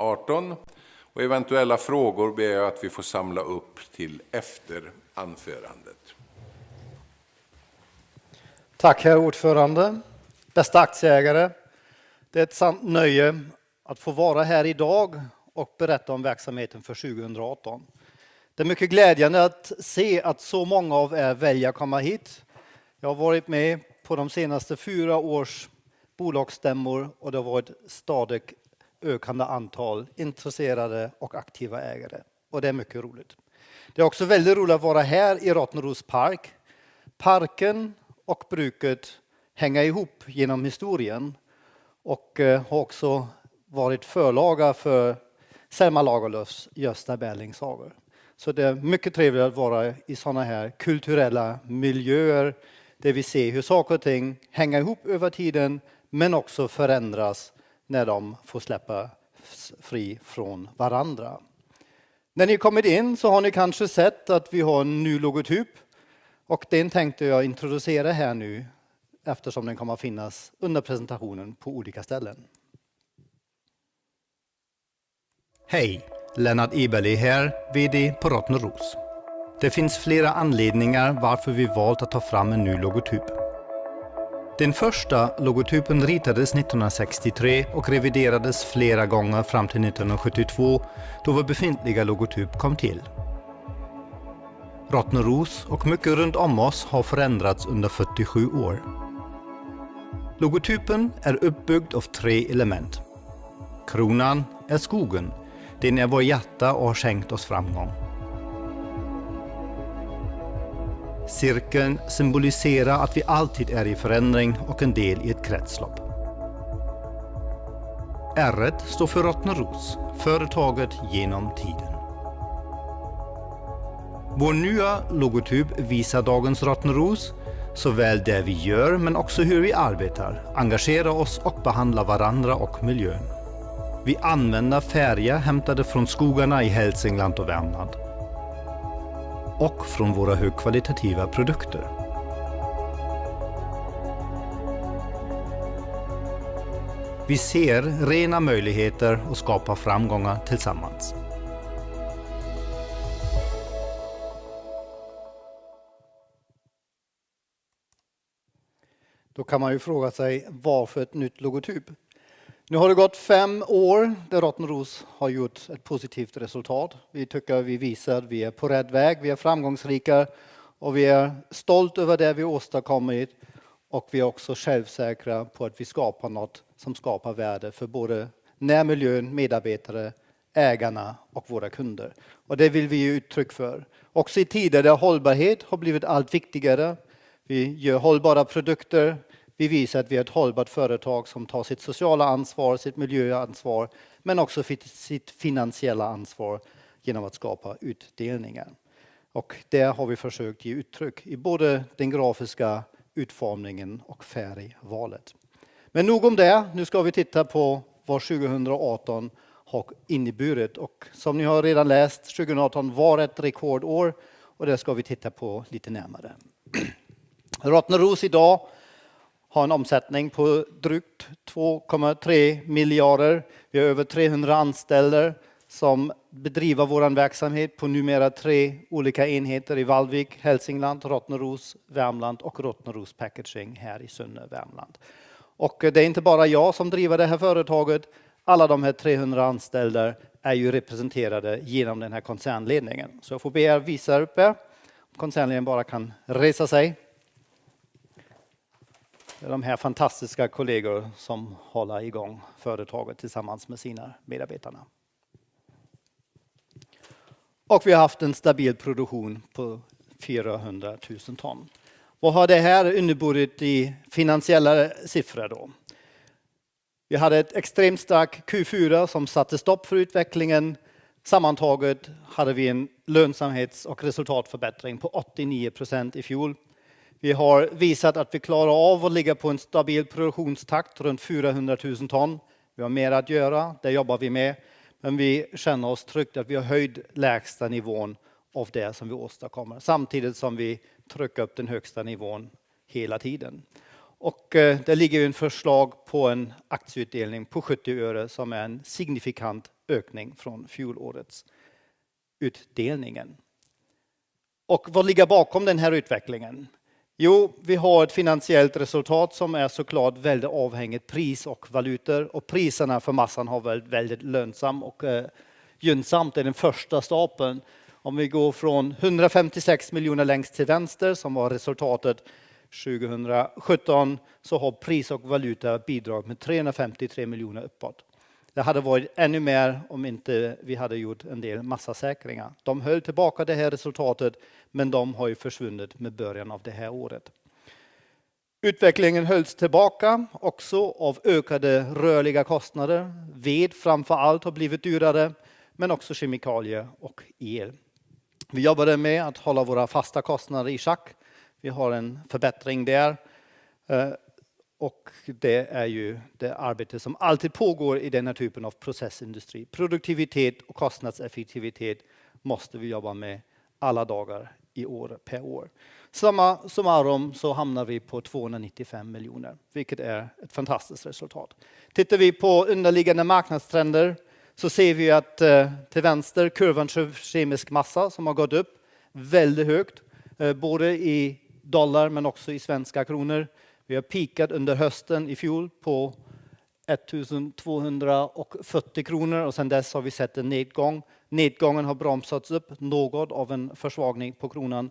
18. Och eventuella frågor ber jag att vi får samla upp till efter anförandet. Tack herr ordförande, bästa aktieägare. Det är ett sant nöje att få vara här idag och berätta om verksamheten för 2018. Det är mycket glädjande att se att så många av er väljer att komma hit. Jag har varit med på de senaste 4 års bolagsstämmor och det har varit stadigt ökande antal intresserade och aktiva ägare. Och det är mycket roligt. Det är också väldigt roligt att vara här i Rottneros park. Parken och bruket hänger ihop genom historien och har också varit förlaga för Selma Lagerlöfs Gösta Berlings sagor. Så det är mycket trevligt att vara i sådana här kulturella miljöer där vi ser hur saker och ting hänger ihop över tiden men också förändras när de får släppa fri från varandra. När ni kommit in så har ni kanske sett att vi har en ny logotyp och den tänkte jag introducera här nu eftersom den kommer att finnas under presentationen på olika ställen. Hej, Lennart Eberli här, VD på Rottneros. Det finns flera anledningar varför vi valt att ta fram en ny logotyp. Den första logotypen ritades 1963 och reviderades flera gånger fram till 1972 då vår befintliga logotyp kom till. Rottneros och mycket runt om oss har förändrats under 47 år. Logotypen är uppbyggd av 3 element. Kronan är skogen. Den är vår hjärta och har skänkt oss framgång. Cirkeln symboliserar att vi alltid är i förändring och en del i ett kretslopp. R står för Rottneros, företaget genom tiden. Vår nya logotyp visar dagens Rottneros, såväl det vi gör men också hur vi arbetar, engagerar oss och behandlar varandra och miljön. Vi använder färger hämtade från skogarna i Hälsingland och Värmland. Och från våra högkvalitativa produkter. Vi ser rena möjligheter att skapa framgångar tillsammans. Då kan man ju fråga sig varför ett nytt logotyp. Nu har det gått 5 år där Rottneros har gjort ett positivt resultat. Vi tycker att vi visar att vi är på rätt väg, vi är framgångsrika och vi är stolta över det vi åstadkommit. Och vi är också självsäkra på att vi skapar något som skapar värde för både närmiljön, medarbetare, ägarna och våra kunder. Och det vill vi ge uttryck för. Också i tider där hållbarhet har blivit allt viktigare. Vi gör hållbara produkter. Vi visar att vi är ett hållbart företag som tar sitt sociala ansvar, sitt miljöansvar, men också sitt finansiella ansvar genom att skapa utdelningar. Och det har vi försökt ge uttryck i både den grafiska utformningen och färgvalet. Men nog om det, nu ska vi titta på vad 2018 har inneburit. Och som ni har redan läst, 2018 var ett rekordår och det ska vi titta på lite närmare. Rottneros idag har en omsättning på drygt 2,3 miljarder. Vi har över 300 anställda som bedriver vår verksamhet på numera 3 olika enheter i Vallvik, Hälsingland, Rottneros, Värmland och Rottneros Packaging här i Sunne, Värmland. Och det är inte bara jag som driver det här företaget. Alla de här 300 anställda är ju representerade genom den här koncernledningen. Så jag får be er visa upp er. Koncernledningen bara kan resa sig. Det är de här fantastiska kollegor som håller igång företaget tillsammans med sina medarbetare. Och vi har haft en stabil produktion på 400 000 ton. Vad har det här inneburit i finansiella siffror då? Vi hade ett extremt starkt Q4 som satte stopp för utvecklingen. Sammantaget hade vi en lönsamhets- och resultatförbättring på 89% i fjol. Vi har visat att vi klarar av att ligga på en stabil produktionstakt runt 400 000 ton. Vi har mer att göra, det jobbar vi med. Men vi känner oss tryggt att vi har höjt lägsta nivån av det som vi åstadkommer. Samtidigt som vi trycker upp den högsta nivån hela tiden. Och det ligger en förslag på en aktieutdelning på 70 öre som är en signifikant ökning från fjolårets utdelningen. Och vad ligger bakom den här utvecklingen? Jo, vi har ett finansiellt resultat som är såklart väldigt avhängigt pris och valutor. Och priserna för massan har varit väldigt lönsamt och gynnsamt i den första stapeln. Om vi går från 156 miljoner längst till vänster som var resultatet 2017 så har pris och valuta bidragit med 353 miljoner uppåt. Det hade varit ännu mer om inte vi hade gjort en del massasäkringar. De höll tillbaka det här resultatet men de har ju försvunnit med början av det här året. Utvecklingen hölls tillbaka också av ökade rörliga kostnader. Ved framför allt har blivit dyrare men också kemikalier och el. Vi jobbade med att hålla våra fasta kostnader i schack. Vi har en förbättring där. Och det är ju det arbete som alltid pågår i den här typen av processindustri. Produktivitet och kostnadseffektivitet måste vi jobba med alla dagar i år per år. Samma summarum så hamnar vi på 295 miljoner, vilket är ett fantastiskt resultat. Tittar vi på underliggande marknadstrender så ser vi att till vänster kurvan för kemisk massa som har gått upp väldigt högt, både i dollar men också i svenska kronor. Vi har peakat under hösten i fjol på 1240 kronor och sedan dess har vi sett en nedgång. Nedgången har bromsats upp något av en försvagning på kronan.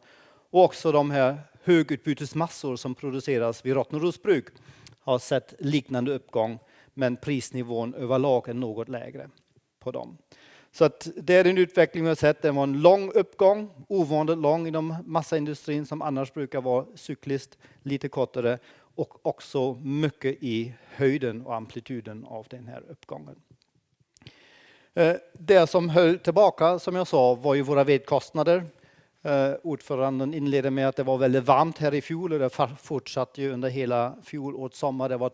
Och också de här högutbytesmassor som produceras vid Rottneros bruk har sett liknande uppgång men prisnivån överlag är något lägre på dem. Så att det är en utveckling vi har sett. Det var en lång uppgång, ovanligt lång inom massaindustrin som annars brukar vara cykliskt, lite kortare och också mycket i höjden och amplituden av den här uppgången. Det som höll tillbaka, som jag sa, var ju våra vedkostnader. Ordföranden inledde med att det var väldigt varmt här i fjol och det fortsatte ju under hela fjolårets sommar. Det var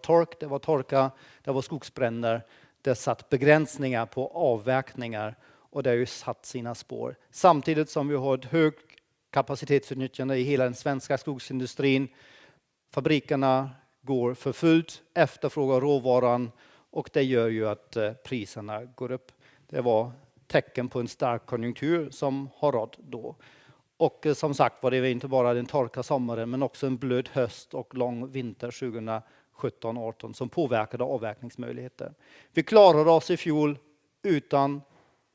torka, det var skogsbränder. Det satt begränsningar på avverkningar och det har ju satt sina spår. Samtidigt som vi har ett högt kapacitetsutnyttjande i hela den svenska skogsindustrin. Fabrikerna går för fullt, efterfrågar råvaran och det gör ju att priserna går upp. Det var tecken på en stark konjunktur som har rått då. Och som sagt var det inte bara den torka sommaren men också en blöd höst och lång vinter 2017-18 som påverkade avverkningsmöjligheter. Vi klarade oss i fjol utan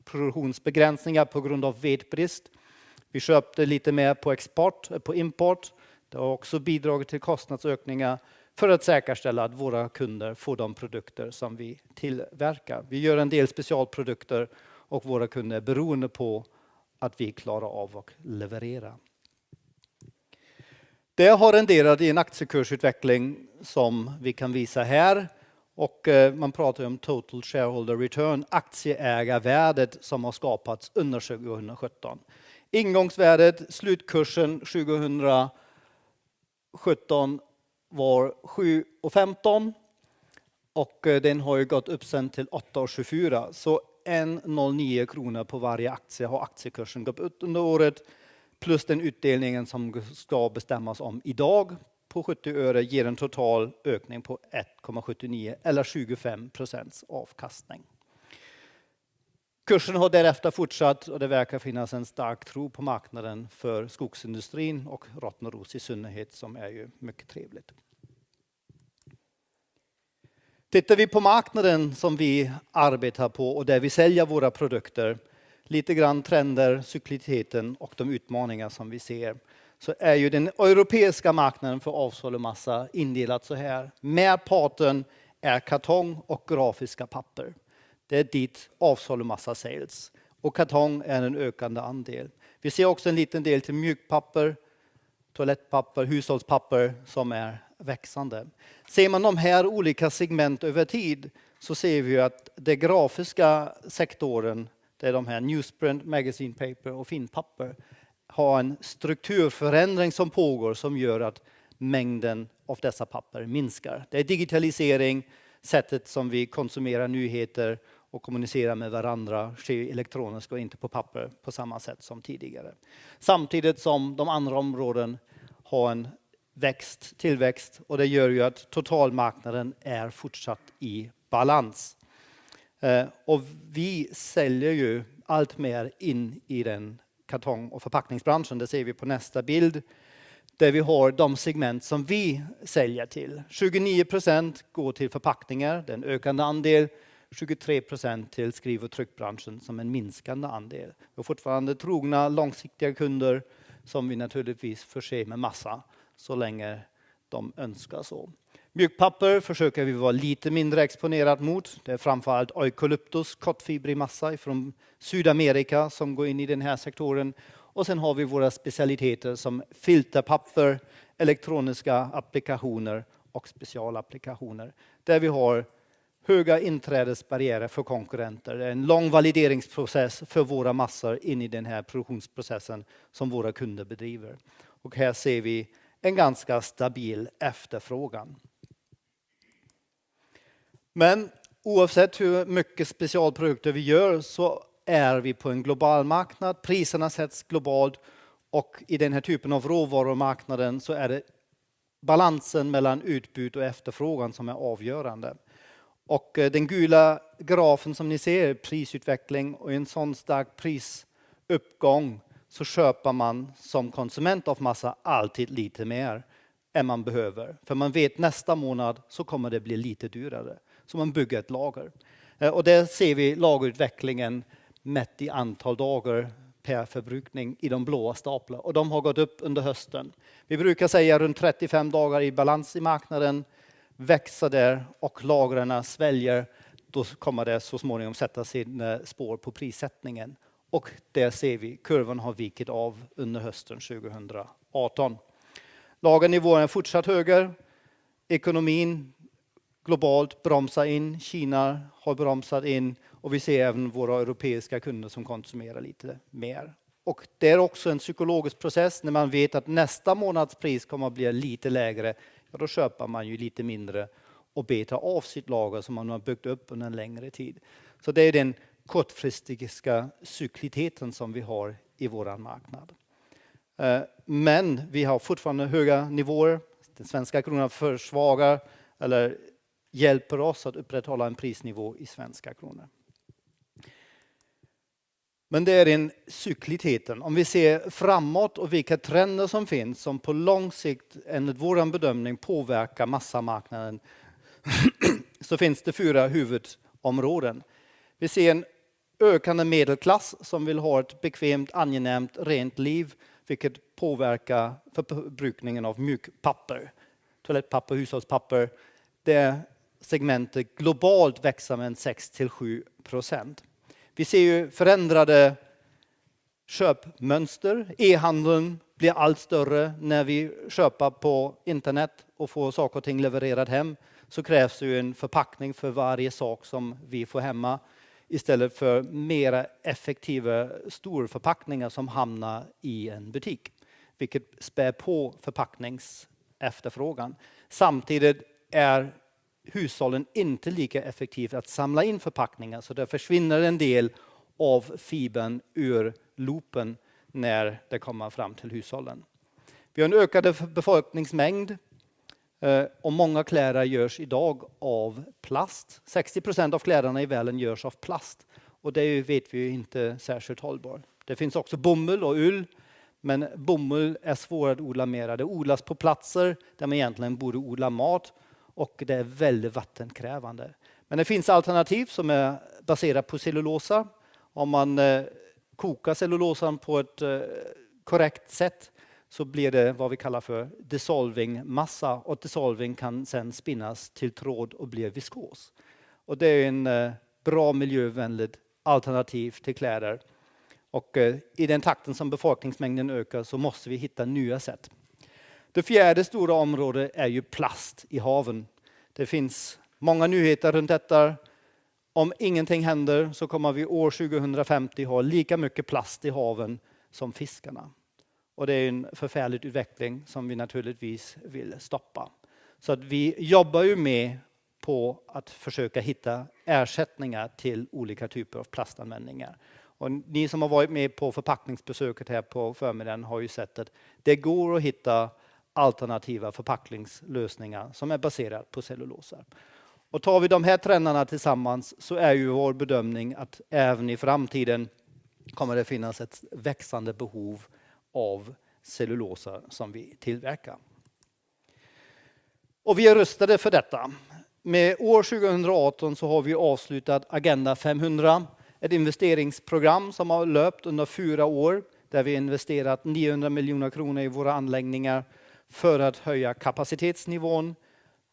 produktionsbegränsningar på grund av vedbrist. Vi köpte lite mer på import. Det har också bidragit till kostnadsökningar för att säkerställa att våra kunder får de produkter som vi tillverkar. Vi gör en del specialprodukter och våra kunder är beroende på att vi klarar av att leverera. Det har renderat i en aktiekursutveckling som vi kan visa här. Och man pratar om total shareholder return, aktieägarvärdet som har skapats under 2017. Ingångsvärdet, slutkursen 2017 var 7,15 och den har ju gått upp sen till 8,24. Så 1,09 kronor på varje aktie har aktiekursen gått upp under året. Plus den utdelningen som ska bestämmas om idag på 70 öre ger en total ökning på 1,79 eller 25% avkastning. Kursen har därefter fortsatt och det verkar finnas en stark tro på marknaden för skogsindustrin och Rottneros i synnerhet som är ju mycket trevligt. Tittar vi på marknaden som vi arbetar på och där vi säljer våra produkter, lite grann trender, cykliteten och de utmaningar som vi ser, så är ju den europeiska marknaden för avsalumassa indelat så här. Merparten är kartong och grafiska papper. Det är dit avsalumassa säljs. Och kartong är en ökande andel. Vi ser också en liten del till mjukpapper, toalettpapper, hushållspapper som är växande. Ser man de här olika segment över tid så ser vi att det grafiska sektorn, det är de här newsprint, magazine paper och finpapper, har en strukturförändring som pågår som gör att mängden av dessa papper minskar. Det är digitalisering, sättet som vi konsumerar nyheter och kommunicerar med varandra sker elektroniskt och inte på papper på samma sätt som tidigare. Samtidigt som de andra områden har en tillväxt och det gör ju att totalmarknaden är fortsatt i balans. Och vi säljer ju allt mer in i den kartong- och förpackningsbranschen. Det ser vi på nästa bild. Där vi har de segment som vi säljer till. 29% går till förpackningar, det är en ökande andel. 23% till skriv- och tryckbranschen som en minskande andel. Vi har fortfarande trogna, långsiktiga kunder som vi naturligtvis förser med massa så länge de önskar så. Mjukpapper försöker vi vara lite mindre exponerat mot. Det är framförallt eukalyptus, kortfibrig massa från Sydamerika som går in i den här sektorn. Och sen har vi våra specialiteter som filterpapper, elektroniska applikationer och specialapplikationer. Där vi har höga inträdesbarriärer för konkurrenter. Det är en lång valideringsprocess för våra massor in i den här produktionsprocessen som våra kunder bedriver. Och här ser vi en ganska stabil efterfrågan. Men oavsett hur mycket specialprodukter vi gör så är vi på en global marknad. Priserna sätts globalt och i den här typen av råvarumarknaden så är det balansen mellan utbud och efterfrågan som är avgörande. Och den gula grafen som ni ser, prisutveckling och en sån stark prisuppgång så köper man som konsument av massa alltid lite mer än man behöver. För man vet nästa månad så kommer det bli lite dyrare. Så man bygger ett lager. Och där ser vi lagerutvecklingen mätt i antal dagar per förbrukning i de blåa staplar. Och de har gått upp under hösten. Vi brukar säga runt 35 dagar i balans i marknaden. Växer där och lagren sväljer. Då kommer det så småningom sätta sin spår på prissättningen. Och där ser vi kurvan har vikit av under hösten 2018. Lagernivån är fortsatt högre. Ekonomin globalt bromsar in. Kina har bromsat in. Och vi ser även våra europeiska kunder som konsumerar lite mer. Och det är också en psykologisk process. När man vet att nästa månads pris kommer att bli lite lägre. Ja, då köper man ju lite mindre och betar av sitt lager som man har byggt upp under en längre tid. Så det är den kortfristiga cykliteten som vi har i vår marknad. Men vi har fortfarande höga nivåer. Den svenska kronan försvagar eller hjälper oss att upprätthålla en prisnivå i svenska kronor. Men det är den cykliteten. Om vi ser framåt och vilka trender som finns som på lång sikt enligt vår bedömning påverkar massamarknaden så finns det 4 huvudområden. Vi ser en ökande medelklass som vill ha ett bekvämt, angenämt, rent liv vilket påverkar förbrukningen av mjukpapper. Toalettpapper, hushållspapper. Det segmentet globalt växer med 6-7%. Vi ser ju förändrade köpmönster. E-handeln blir allt större. När vi köper på internet och får saker och ting levererat hem så krävs det ju en förpackning för varje sak som vi får hemma. Istället för mera effektiva storförpackningar som hamnar i en butik. Vilket spär på förpackningsefterfrågan. Samtidigt är hushållen inte lika effektivt att samla in förpackningar. Så där försvinner en del av fibern ur loopen när det kommer fram till hushållen. Vi har en ökad befolkningsmängd. Och många kläder görs idag av plast. 60% av kläderna i världen görs av plast. Och det vet vi ju inte särskilt hållbart. Det finns också bomull och ull. Men bomull är svårare att odla mera. Det odlas på platser där man egentligen borde odla mat. Och det är väldigt vattenkrävande. Men det finns alternativ som är baserat på cellulosa. Om man kokar cellulosan på ett korrekt sätt så blir det vad vi kallar för dissolving massa. Och dissolving kan sedan spinnas till tråd och bli viskos. Och det är en bra miljövänligt alternativ till kläder. Och i den takten som befolkningsmängden ökar så måste vi hitta nya sätt. Det fjärde stora området är ju plast i haven. Det finns många nyheter runt detta. Om ingenting händer så kommer vi år 2050 ha lika mycket plast i haven som fiskarna. Och det är en förfärlig utveckling som vi naturligtvis vill stoppa. Så att vi jobbar ju med på att försöka hitta ersättningar till olika typer av plastanvändningar. Och ni som har varit med på förpackningsbesöket här på förmiddagen har ju sett att det går att hitta alternativa förpackningslösningar som är baserade på cellulosa. Och tar vi de här trenderna tillsammans så är ju vår bedömning att även i framtiden kommer det finnas ett växande behov av cellulosa som vi tillverkar. Och vi är rustade för detta. Med år 2018 så har vi avslutat Agenda 500, ett investeringsprogram som har löpt under 4 år där vi investerat 900 miljoner kronor i våra anläggningar för att höja kapacitetsnivån,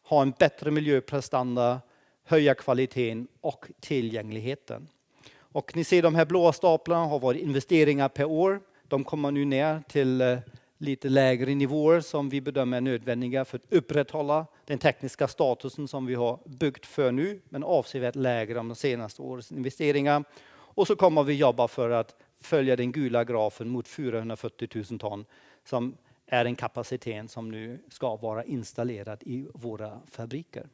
ha en bättre miljöprestanda, höja kvaliteten och tillgängligheten. Och ni ser de här blåa staplarna har varit investeringar per år. De kommer nu ner till lite lägre nivåer som vi bedömer är nödvändiga för att upprätthålla den tekniska statusen som vi har byggt för nu, men avsevärt lägre än de senaste årens investeringar. Och så kommer vi jobba för att följa den gula grafen mot 440 000 ton som är en kapacitet som nu ska vara installerad i våra fabriker.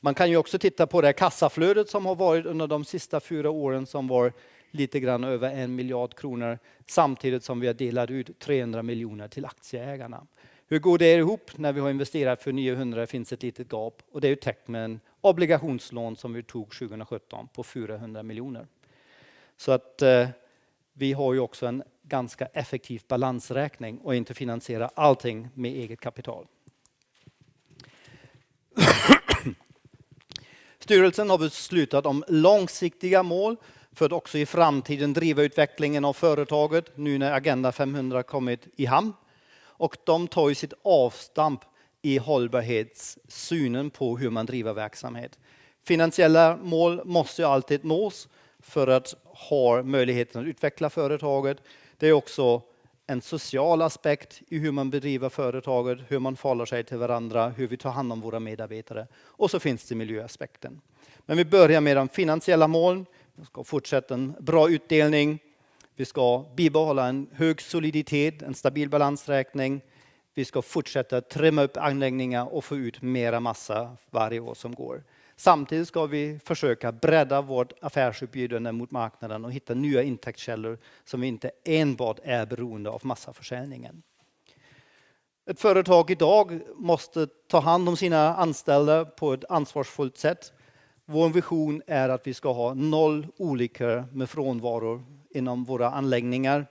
Man kan ju också titta på det kassaflödet som har varit under de sista 4 åren som var lite grann över 1 miljard kronor samtidigt som vi har delat ut 300 miljoner till aktieägarna. Hur går det ihop när vi har investerat för 900 finns ett litet gap och det är ju täckt med en obligationslån som vi tog 2017 på 400 miljoner. Så att vi har ju också en ganska effektiv balansräkning och inte finansiera allting med eget kapital. Styrelsen har beslutat om långsiktiga mål för att också i framtiden driva utvecklingen av företaget nu när Agenda 500 kommit i hamn. Och de tar ju sitt avstamp i hållbarhetssynen på hur man driver verksamhet. Finansiella mål måste ju alltid nås för att ha möjligheten att utveckla företaget. Det är också en social aspekt i hur man bedriver företaget, hur man förhåller sig till varandra, hur vi tar hand om våra medarbetare. Och så finns det miljöaspekten. Men vi börjar med de finansiella målen. Vi ska fortsätta en bra utdelning. Vi ska bibehålla en hög soliditet, en stabil balansräkning. Vi ska fortsätta trimma upp anläggningar och få ut mera massa varje år som går. Samtidigt ska vi försöka bredda vårt affärsuppbjudande mot marknaden och hitta nya intäktskällor som vi inte enbart är beroende av massaförsäljningen. Ett företag idag måste ta hand om sina anställda på ett ansvarsfullt sätt. Vår vision är att vi ska ha 0 olyckor med frånvaro inom våra anläggningar.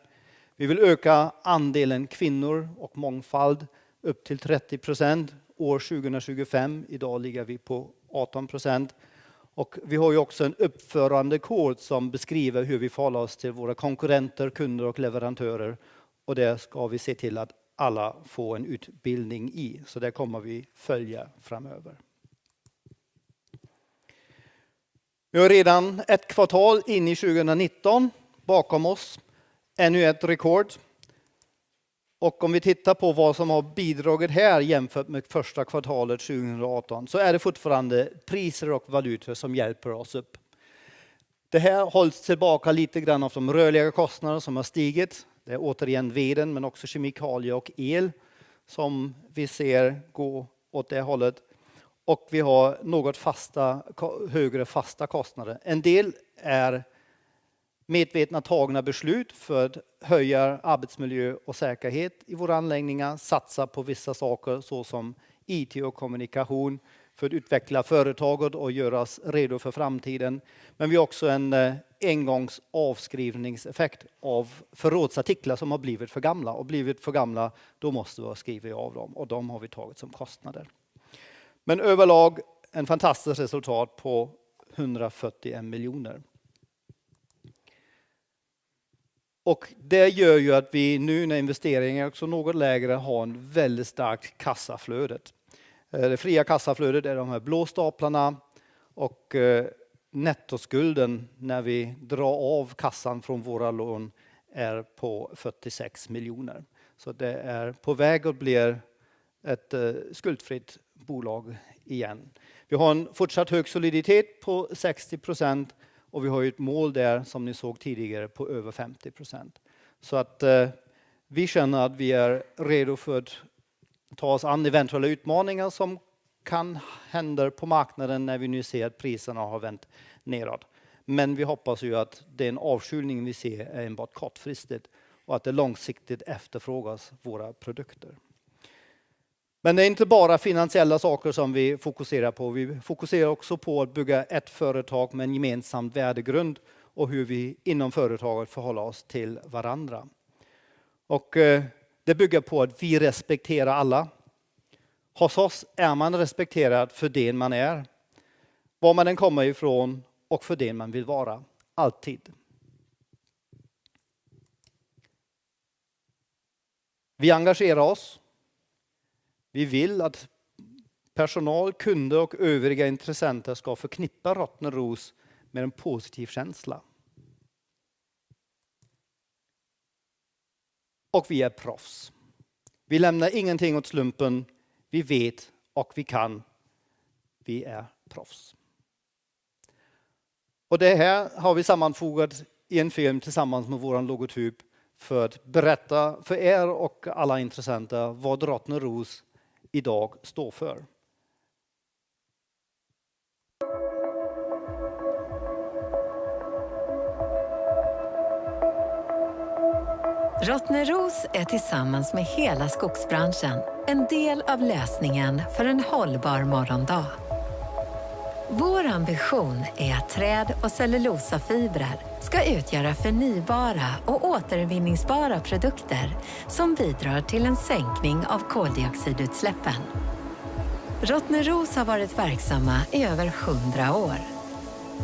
Vi vill öka andelen kvinnor och mångfald upp till 30% år 2025. Idag ligger vi på 18%. Och vi har ju också en uppförandekod som beskriver hur vi förhåller oss till våra konkurrenter, kunder och leverantörer. Och det ska vi se till att alla får en utbildning i. Så det kommer vi följa framöver. Vi har redan ett kvartal in i 2019 bakom oss. Ännu ett rekord. Och om vi tittar på vad som har bidragit här jämfört med första kvartalet 2018 så är det fortfarande priser och valutor som hjälper oss upp. Det här hålls tillbaka lite grann av de rörliga kostnader som har stigit. Det är återigen veden men också kemikalier och el som vi ser gå åt det hållet. Och vi har något högre fasta kostnader. En del är medvetna tagna beslut för att höja arbetsmiljö och säkerhet i våra anläggningar. Satsa på vissa saker såsom IT och kommunikation för att utveckla företaget och göra oss redo för framtiden. Men vi har också en engångsavskrivningseffekt av förrådsartiklar som har blivit för gamla. Och blivit för gamla, då måste vi skriva av dem. Och de har vi tagit som kostnader. Men överlag en fantastiskt resultat på 141 miljoner. Och det gör ju att vi nu när investeringar är också något lägre har en väldigt starkt kassaflödet. Det fria kassaflödet är de här blå staplarna och nettoskulden när vi drar av kassan från våra lån är på 46 miljoner. Så det är på väg att bli ett skuldfritt bolag igen. Vi har en fortsatt hög soliditet på 60% och vi har ju ett mål där som ni såg tidigare på över 50%. Så att vi känner att vi är redo för att ta oss an eventuella utmaningar som kan hända på marknaden när vi nu ser att priserna har vänt neråt. Men vi hoppas ju att den avkylning vi ser är enbart kortfristigt och att det långsiktigt efterfrågas våra produkter. Men det är inte bara finansiella saker som vi fokuserar på. Vi fokuserar också på att bygga ett företag med en gemensam värdegrund och hur vi inom företaget förhåller oss till varandra. Och det bygger på att vi respekterar alla. Hos oss är man respekterad för det man är, var man än kommer ifrån och för det man vill vara. Alltid. Vi engagerar oss. Vi vill att personal, kunder och övriga intressenter ska förknippa Rottneros med en positiv känsla. Och vi är proffs. Vi lämnar ingenting åt slumpen. Vi vet och vi kan. Vi är proffs. Och det här har vi sammanfogat i en film tillsammans med vår logotyp för att berätta för er och alla intressenter vad Rottneros idag står för. Rottneros är tillsammans med hela skogsbranschen en del av lösningen för en hållbar morgondag. Vår ambition är att träd och cellulosafibrer ska utgöra förnybara och återvinningsbara produkter som bidrar till en sänkning av koldioxidutsläppen. Rottneros har varit verksamma i över 100 år.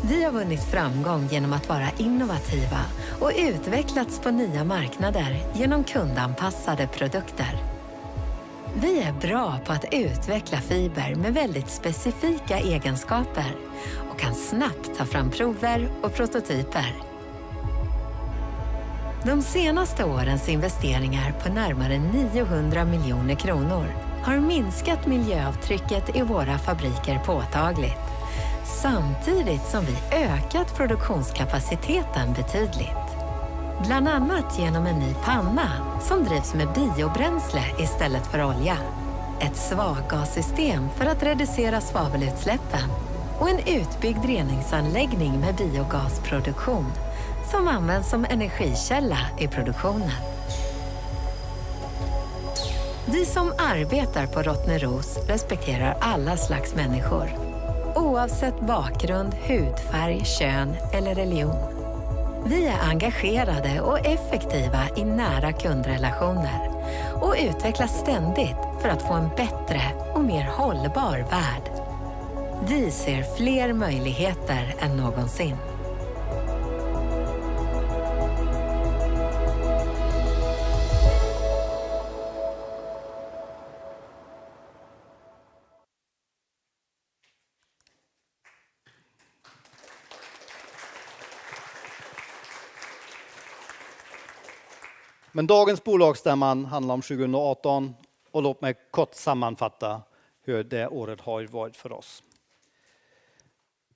Vi har vunnit framgång genom att vara innovativa och utvecklats på nya marknader genom kundanpassade produkter. Vi är bra på att utveckla fiber med väldigt specifika egenskaper och kan snabbt ta fram prover och prototyper. De senaste årens investeringar på närmare 900 miljoner kronor har minskat miljöavtrycket i våra fabriker påtagligt, samtidigt som vi ökat produktionskapaciteten betydligt. Bland annat genom en ny panna som drivs med biobränsle istället för olja. Ett svaggassystem för att reducera svavelutsläppen och en utbyggd reningsanläggning med biogasproduktion som används som energikälla i produktionen. Vi som arbetar på Rottneros respekterar alla slags människor, oavsett bakgrund, hudfärg, kön eller religion. Vi är engagerade och effektiva i nära kundrelationer och utvecklas ständigt för att få en bättre och mer hållbar värld. Vi ser fler möjligheter än någonsin. Men dagens bolagsstämman handlar om 2018 och låt mig kort sammanfatta hur det året har varit för oss.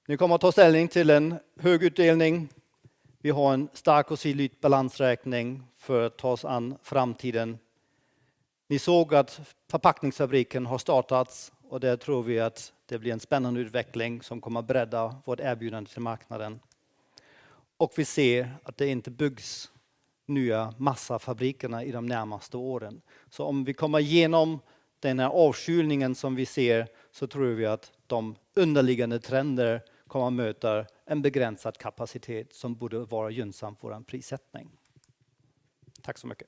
Ni kommer att ta ställning till en hög utdelning. Vi har en stark och solid balansräkning för att ta oss an framtiden. Ni såg att förpackningsfabriken har startats och där tror vi att det blir en spännande utveckling som kommer att bredda vårt erbjudande till marknaden. Och vi ser att det inte byggs nya massafabrikerna i de närmaste åren. Så om vi kommer igenom den här avkylningen som vi ser så tror vi att de underliggande trender kommer att möta en begränsad kapacitet som borde vara gynnsam för en prissättning. Tack så mycket.